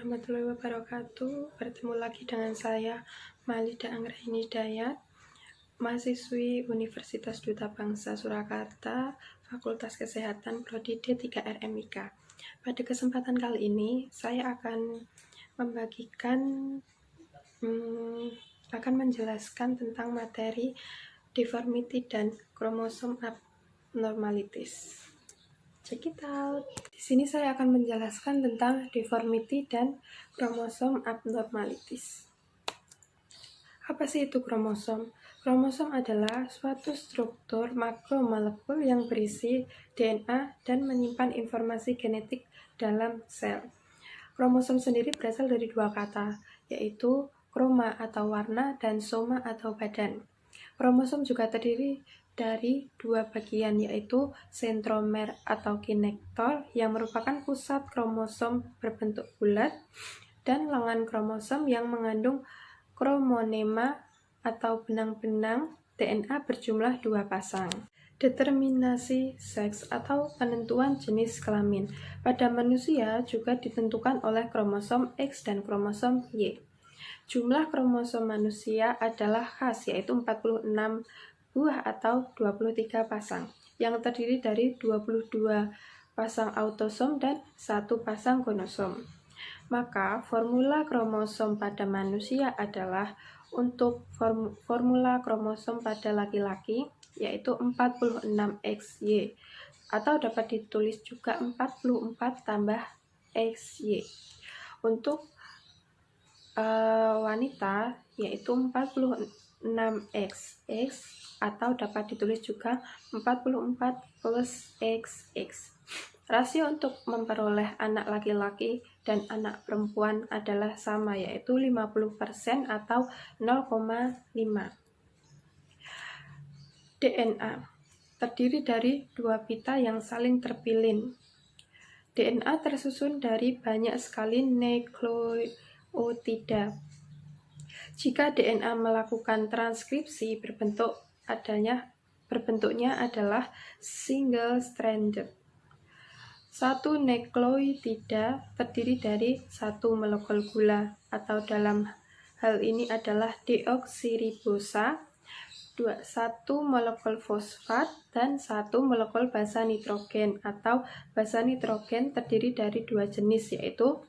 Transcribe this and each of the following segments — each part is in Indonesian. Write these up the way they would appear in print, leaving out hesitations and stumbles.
warahmatullahi wabarakatuh. Bertemu lagi dengan saya, Malida Anggraini Hidayat, mahasiswi Universitas Duta Bangsa Surakarta, Fakultas Kesehatan Prodi D3RMIK. Pada kesempatan kali ini, saya akan menjelaskan tentang materi deformity dan kromosom abnormalities. Check it out. Di sini saya akan menjelaskan tentang deformity dan kromosom abnormalities. Apa sih itu kromosom? Kromosom adalah suatu struktur makromolekul yang berisi DNA dan menyimpan informasi genetik dalam sel. Kromosom sendiri berasal dari dua kata, yaitu kroma atau warna dan soma atau badan. Kromosom juga terdiri dari dua bagian, yaitu sentromer atau kinektor yang merupakan pusat kromosom berbentuk bulat dan lengan kromosom yang mengandung kromonema atau benang-benang DNA berjumlah 2 pasang. Determinasi seks atau penentuan jenis kelamin pada manusia juga ditentukan oleh kromosom X dan kromosom Y. Jumlah kromosom manusia adalah khas, yaitu 46 buah atau 23 pasang, yang terdiri dari 22 pasang autosom dan 1 pasang gonosom. Maka formula kromosom pada manusia adalah untuk formula kromosom pada laki-laki, yaitu 46XY, atau dapat ditulis juga 44 tambah XY. Untuk wanita, yaitu 46XX, atau dapat ditulis juga 44 plus XX. Rasio untuk memperoleh anak laki-laki dan anak perempuan adalah sama, yaitu 50% atau 0,5. DNA terdiri dari dua pita yang saling terpilin. DNA tersusun dari banyak sekali nukleotida. Jika DNA melakukan transkripsi, berbentuknya adalah single-stranded. Satu nukleotida terdiri dari satu molekul gula, atau dalam hal ini adalah deoksiribosa, satu molekul fosfat, dan satu molekul basa nitrogen, atau basa nitrogen terdiri dari dua jenis, yaitu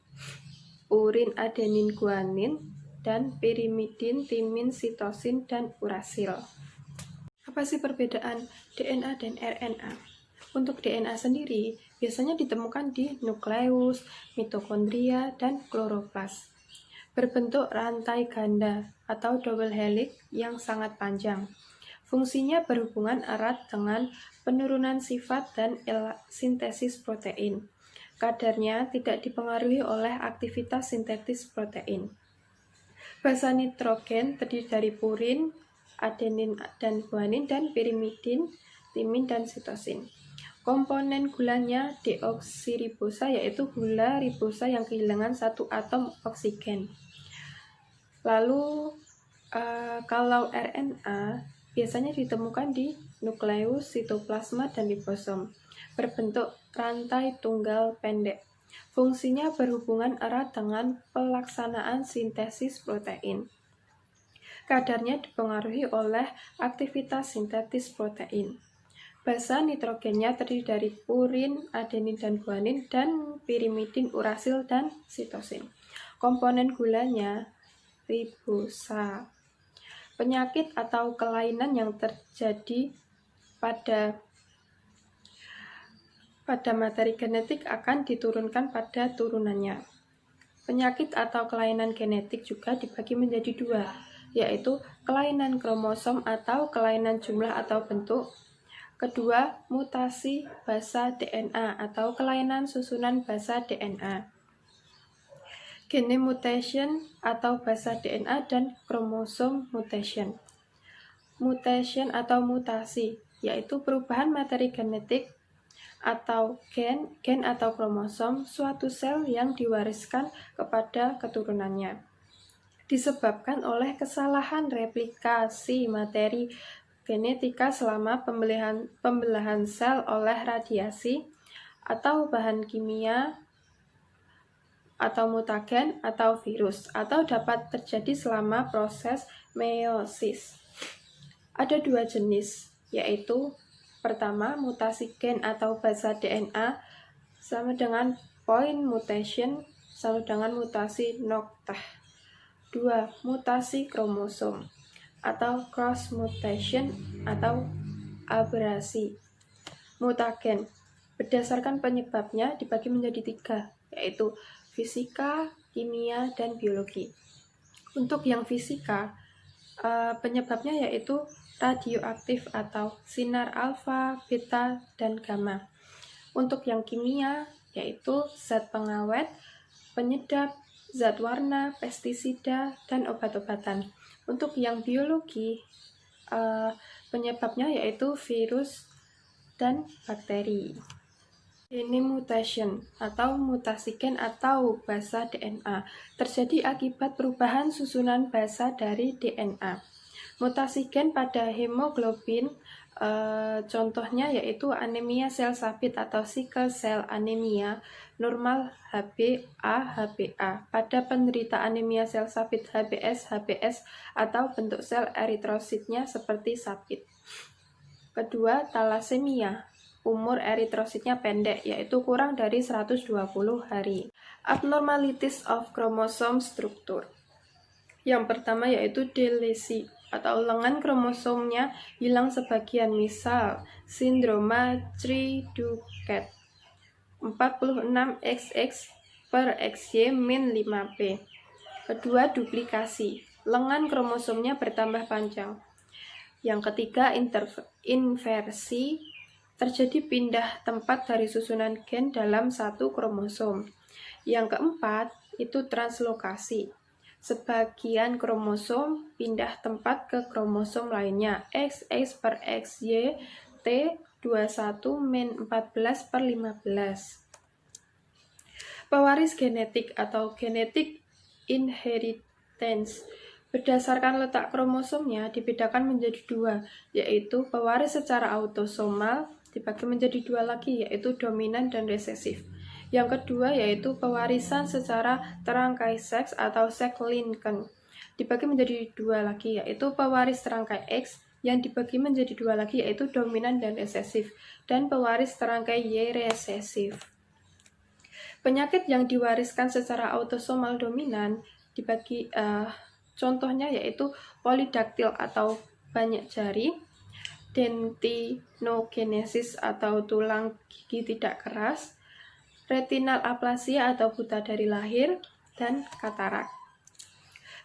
urin adenin guanin dan pirimidin timin sitosin dan urasil. Apa sih perbedaan DNA dan RNA? Untuk DNA sendiri biasanya ditemukan di nukleus, mitokondria, dan kloroplas. Berbentuk rantai ganda atau double helix yang sangat panjang. Fungsinya berhubungan erat dengan penurunan sifat dan sintesis protein. Kadarnya tidak dipengaruhi oleh aktivitas sintetis protein. Basa nitrogen terdiri dari purin, adenin dan guanin, dan pirimidin, timin, dan sitosin. Komponen gulanya deoksiribosa, yaitu gula ribosa yang kehilangan satu atom oksigen. Lalu kalau RNA biasanya ditemukan di nukleus, sitoplasma, dan ribosom. Berbentuk rantai tunggal pendek. Fungsinya berhubungan erat dengan pelaksanaan sintesis protein. Kadarnya dipengaruhi oleh aktivitas sintetis protein. Basa nitrogennya terdiri dari purin, adenin dan guanin, dan pirimidin, urasil, dan sitosin. Komponen gulanya ribosa. Penyakit atau kelainan yang terjadi pada materi genetik akan diturunkan pada turunannya. Penyakit atau kelainan genetik juga dibagi menjadi dua, yaitu kelainan kromosom atau kelainan jumlah atau bentuk. Kedua, mutasi basa DNA atau kelainan susunan basa DNA. Gene mutation atau basa DNA dan kromosom mutation. Mutation atau mutasi, yaitu perubahan materi genetik atau gen atau kromosom suatu sel yang diwariskan kepada keturunannya. Disebabkan oleh kesalahan replikasi materi genetika selama pembelahan sel oleh radiasi atau bahan kimia atau mutagen, atau virus, atau dapat terjadi selama proses meiosis. Ada dua jenis, yaitu pertama, mutasi gen atau basa DNA sama dengan point mutation sama dengan mutasi noktah. Dua, mutasi kromosom atau cross mutation atau aberasi. Mutagen berdasarkan penyebabnya dibagi menjadi tiga, yaitu fisika, kimia, dan biologi. Untuk yang fisika, penyebabnya yaitu radioaktif atau sinar alfa, beta, dan gamma. Untuk yang kimia, yaitu zat pengawet, penyedap, zat warna, pestisida, dan obat-obatan. Untuk yang biologi, penyebabnya yaitu virus dan bakteri. Gene mutation atau mutasi gen atau basa DNA terjadi akibat perubahan susunan basa dari DNA. Mutasi gen pada hemoglobin, contohnya yaitu anemia sel sabit atau sickle cell anemia, normal HbA. Pada penderita anemia sel sabit HbS atau bentuk sel eritrositnya seperti sabit. Kedua, talasemia. Umur eritrositnya pendek, yaitu kurang dari 120 hari. Abnormalities of chromosome structure. Yang pertama yaitu delesi atau lengan kromosomnya hilang sebagian, misal sindroma Cri-Du-Chat 46XX per XY-5P. Kedua, duplikasi. Lengan kromosomnya bertambah panjang. Yang ketiga, inversi. Terjadi pindah tempat dari susunan gen dalam satu kromosom. Yang keempat, itu translokasi. Sebagian kromosom pindah tempat ke kromosom lainnya. XX per XY T21 14 per 15. Pewaris genetik atau genetic inheritance. Berdasarkan letak kromosomnya dibedakan menjadi dua, yaitu pewaris secara autosomal dibagi menjadi dua lagi, yaitu dominan dan resesif. Yang kedua yaitu pewarisan secara terangkai seks atau sex-linked dibagi menjadi dua lagi, yaitu pewaris terangkai X yang dibagi menjadi dua lagi, yaitu dominan dan resesif, dan pewaris terangkai Y resesif. Penyakit yang diwariskan secara autosomal dominan dibagi contohnya yaitu polidaktil atau banyak jari, dentinogenesis atau tulang gigi tidak keras, retinal aplasia atau buta dari lahir, dan katarak.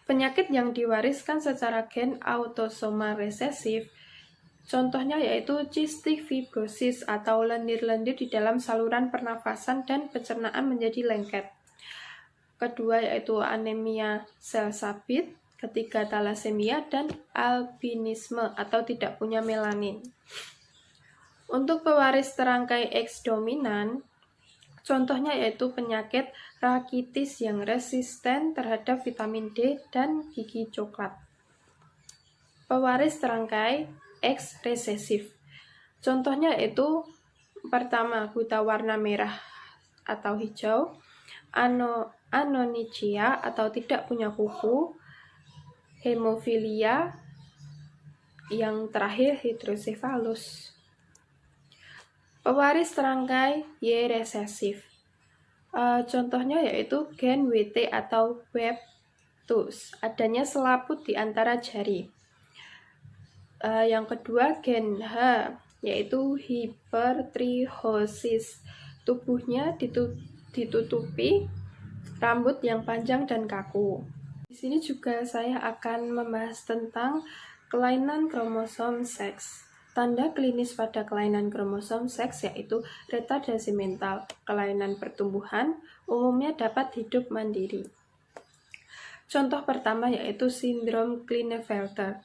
Penyakit yang diwariskan secara gen autosomal resesif, contohnya yaitu cystic fibrosis atau lendir-lendir di dalam saluran pernafasan dan pencernaan menjadi lengket. Kedua yaitu anemia sel sabit, ketiga talasemia, dan albinisme atau tidak punya melanin. Untuk pewaris terangkai X dominan, contohnya yaitu penyakit rakitis yang resisten terhadap vitamin D dan gigi coklat. Pewaris terangkai X resesif, contohnya yaitu pertama buta warna merah atau hijau, anonychia atau tidak punya kuku, hemofilia, yang terakhir hidrosefalus. Pewaris terangkai Y resesif, contohnya yaitu gen WT atau Web2, adanya selaput di antara jari. Yang kedua gen H, yaitu hipertrichosis, tubuhnya ditutupi rambut yang panjang dan kaku. Di sini juga saya akan membahas tentang kelainan kromosom seks. Tanda klinis pada kelainan kromosom seks yaitu retardasi mental. Kelainan pertumbuhan umumnya dapat hidup mandiri. Contoh pertama yaitu sindrom Klinefelter.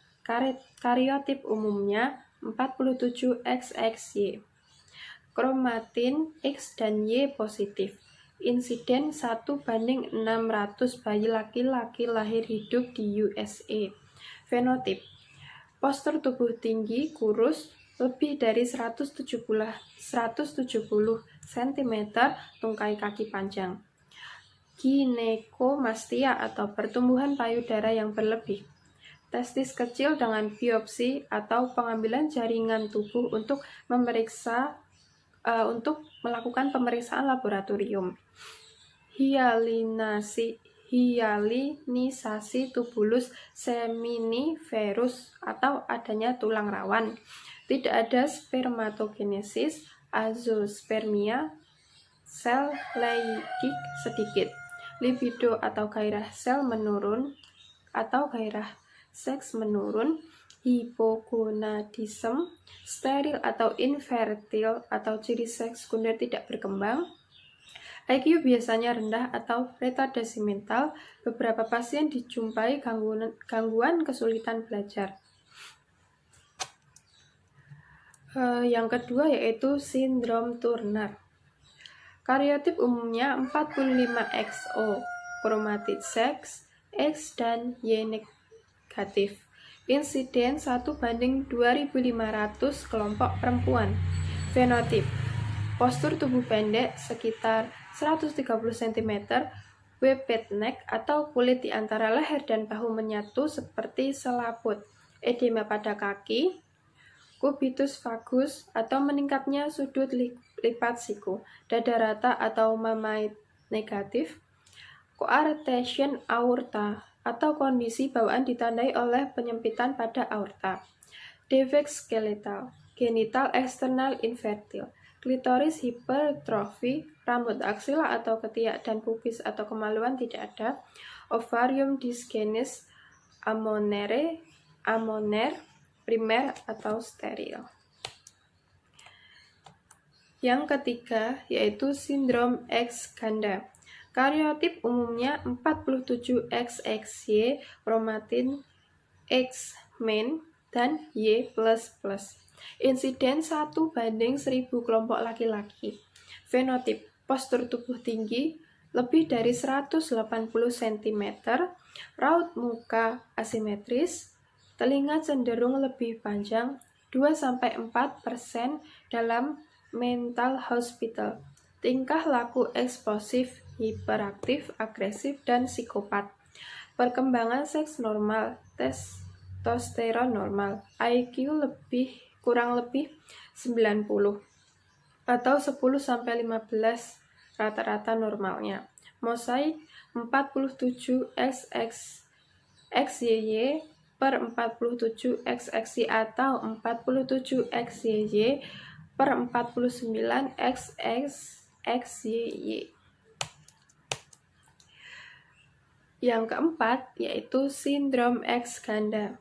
Kariotip umumnya 47XXY. Kromatin X dan Y positif. Insiden 1:600 bayi laki-laki lahir hidup di USA. Fenotip: postur tubuh tinggi, kurus, lebih dari 170 cm, tungkai kaki panjang. ginekomastia atau pertumbuhan payudara yang berlebih. Testis kecil dengan biopsi atau pengambilan jaringan tubuh untuk melakukan pemeriksaan laboratorium. Hialinisasi tubulus seminiferus atau adanya tulang rawan. Tidak ada spermatogenesis, azoospermia, sel Leydig sedikit. Libido atau gairah sel menurun atau gairah seks menurun. Hipogonadisme, steril atau infertil atau ciri seks sekunder tidak berkembang. IQ biasanya rendah atau retardasi mental. Beberapa pasien dijumpai gangguan kesulitan belajar. Yang kedua yaitu sindrom Turner. Kariotip umumnya 45XO, kromatid seks X dan Y negatif. Insiden 1:2500 kelompok perempuan. Fenotip: postur tubuh pendek sekitar 130 cm, wepet neck atau kulit di antara leher dan bahu menyatu seperti selaput. Edema pada kaki, kubitus vagus atau meningkatnya sudut lipat siku, dada rata atau mammae negatif, coarctation aorta atau kondisi bawaan ditandai oleh penyempitan pada aorta, defek skeletal, genital eksternal infertil, klitoris hipertrofi, rambut aksila atau ketiak dan pubis atau kemaluan tidak ada, ovarium dysgenesis, amoner, primer atau steril. Yang ketiga yaitu sindrom X ganda. Kariotip umumnya 47XXY, kromatin X min dan Y++. Insiden 1:1000 kelompok laki-laki. Fenotip: postur tubuh tinggi lebih dari 180 cm, raut muka asimetris, telinga cenderung lebih panjang, 2-4% dalam mental hospital, tingkah laku eksplosif, hiperaktif, agresif, dan psikopat. Perkembangan seks normal, testosteron normal, IQ kurang lebih 90 atau 10-15 rata-rata normalnya. Mosaik 47XXY per 47XXY atau 47XYY per 49XXY. Yang keempat yaitu sindrom X ganda.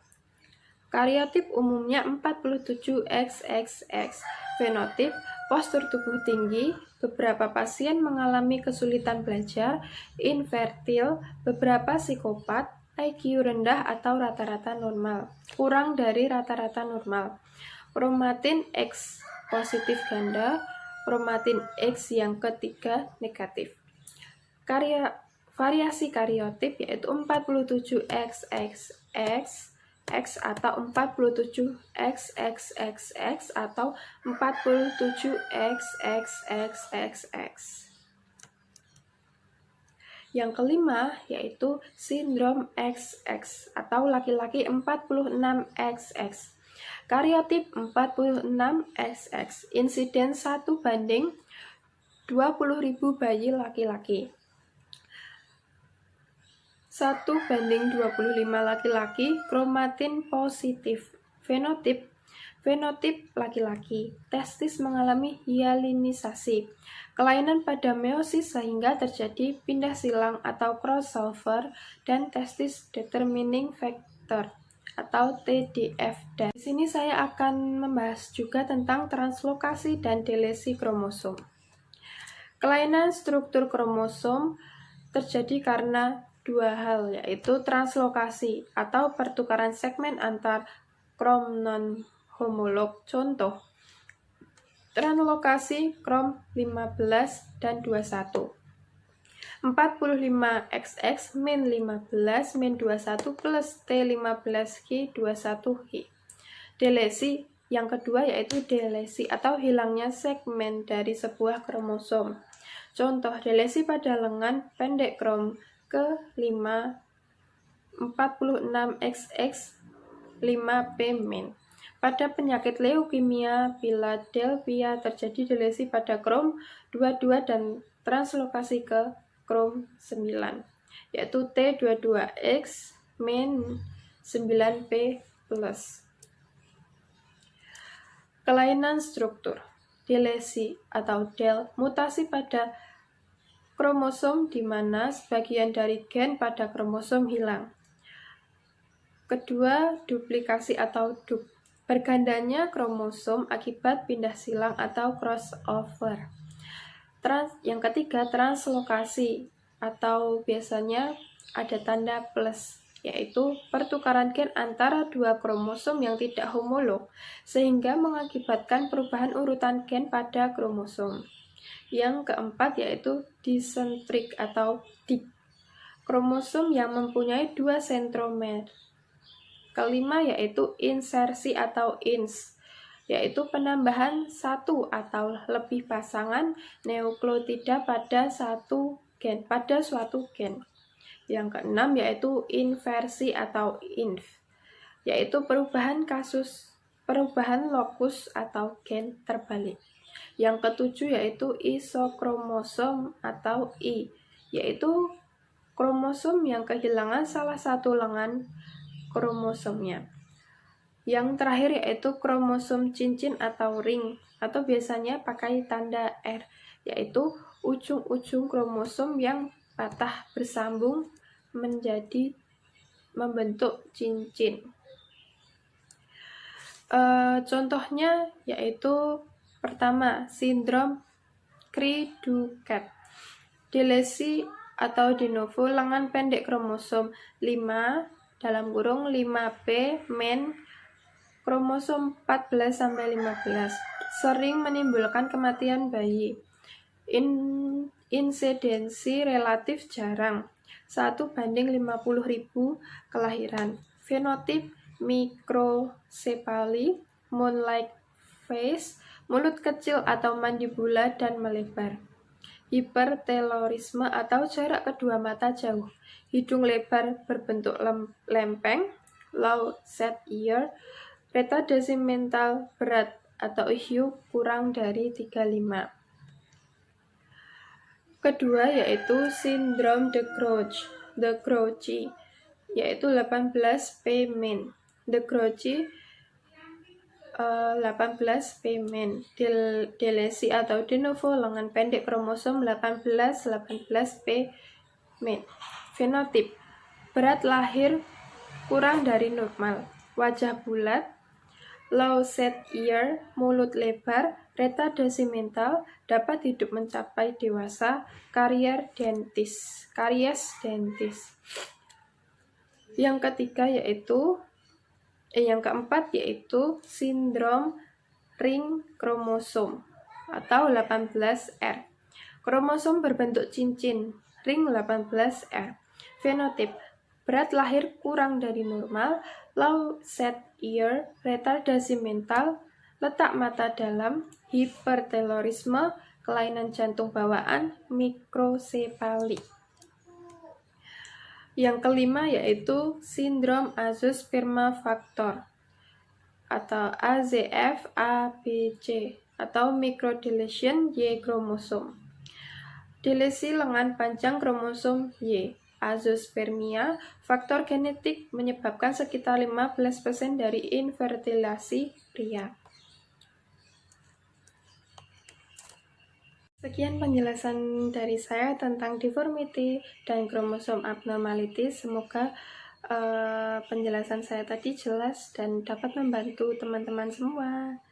Kariotip umumnya 47XXX. Fenotip: postur tubuh tinggi, beberapa pasien mengalami kesulitan belajar, infertil, beberapa psikopat, IQ rendah atau rata-rata normal, kurang dari rata-rata normal. Kromatin X positif ganda, kromatin X yang ketiga negatif. Variasi kariotip yaitu 47XXX X atau 47XXXX atau 47XXXXX. Yang kelima yaitu sindrom XX atau laki-laki 46XX. Kariotip 46XX, insiden 1:20.000 bayi laki-laki. 1:25 laki-laki, kromatin positif. Fenotip laki-laki, testis mengalami hialinisasi, kelainan pada meiosis sehingga terjadi pindah silang atau crossover, dan testis determining factor atau TDF. Dan di sini saya akan membahas juga tentang translokasi dan delesi kromosom. Kelainan struktur kromosom terjadi karena dua hal, yaitu translokasi atau pertukaran segmen antar krom non-homolog. Contoh, translokasi krom 15 dan 21. 45XX min 15 min 21 plus T15Q 21Q. Delesi yang kedua yaitu delesi atau hilangnya segmen dari sebuah kromosom. Contoh, delesi pada lengan pendek krom ke5 46XX 5P min. Pada penyakit leukemia Philadelphia terjadi delesi pada krom 22 dan translokasi ke krom 9, yaitu T22X min 9P+. Kelainan struktur, delesi atau del, mutasi pada kromosom di mana sebagian dari gen pada kromosom hilang. Kedua, duplikasi atau bergandanya kromosom akibat pindah silang atau crossover. Yang ketiga, translokasi atau biasanya ada tanda plus, yaitu pertukaran gen antara dua kromosom yang tidak homolog, sehingga mengakibatkan perubahan urutan gen pada kromosom. Yang keempat yaitu disentrik atau dik, kromosom yang mempunyai dua sentromer. Kelima yaitu insersi atau ins, yaitu penambahan satu atau lebih pasangan nukleotida pada suatu gen. Yang keenam yaitu inversi atau inv, yaitu perubahan lokus atau gen terbalik. Yang ketujuh yaitu isokromosom atau I, yaitu kromosom yang kehilangan salah satu lengan kromosomnya. Yang terakhir yaitu kromosom cincin atau ring, atau biasanya pakai tanda R, yaitu ujung-ujung kromosom yang patah bersambung membentuk cincin. Contohnya yaitu pertama, sindrom Cri-du-Chat, delesi atau de novo lengan pendek kromosom 5(5P min kromosom 14-15, sering menimbulkan kematian bayi. Insidensi relatif jarang, 1/50.000 kelahiran. Fenotip mikrosepali, moon-like face, mulut kecil atau mandibula dan melebar. Hipertelorisme atau jarak kedua mata jauh, hidung lebar berbentuk lempeng, low set ear, retardasi mental berat atau IQ kurang dari 35. Kedua yaitu sindrom de Grouchy, yaitu 18P min. De Grouchy 18P min, delesi atau de novo lengan pendek kromosom 18P min. Fenotip, berat lahir kurang dari normal, wajah bulat, low set ear, mulut lebar, retardasi mental, dapat hidup mencapai dewasa, karies dentis. Yang keempat yaitu sindrom ring kromosom atau 18R. Kromosom berbentuk cincin, ring 18R. Fenotip, berat lahir kurang dari normal, low set ear, retardasi mental, letak mata dalam, hipertelorisme, kelainan jantung bawaan, mikrosepali. Yang kelima yaitu sindrom azoosperma factor atau AZF-ABC atau microdeletion Y kromosom. Delesi lengan panjang kromosom Y. Azoospermia, faktor genetik menyebabkan sekitar 15% dari infertilasi pria. Sekian penjelasan dari saya tentang deformity dan kromosom abnormalities. Semoga penjelasan saya tadi jelas dan dapat membantu teman-teman semua.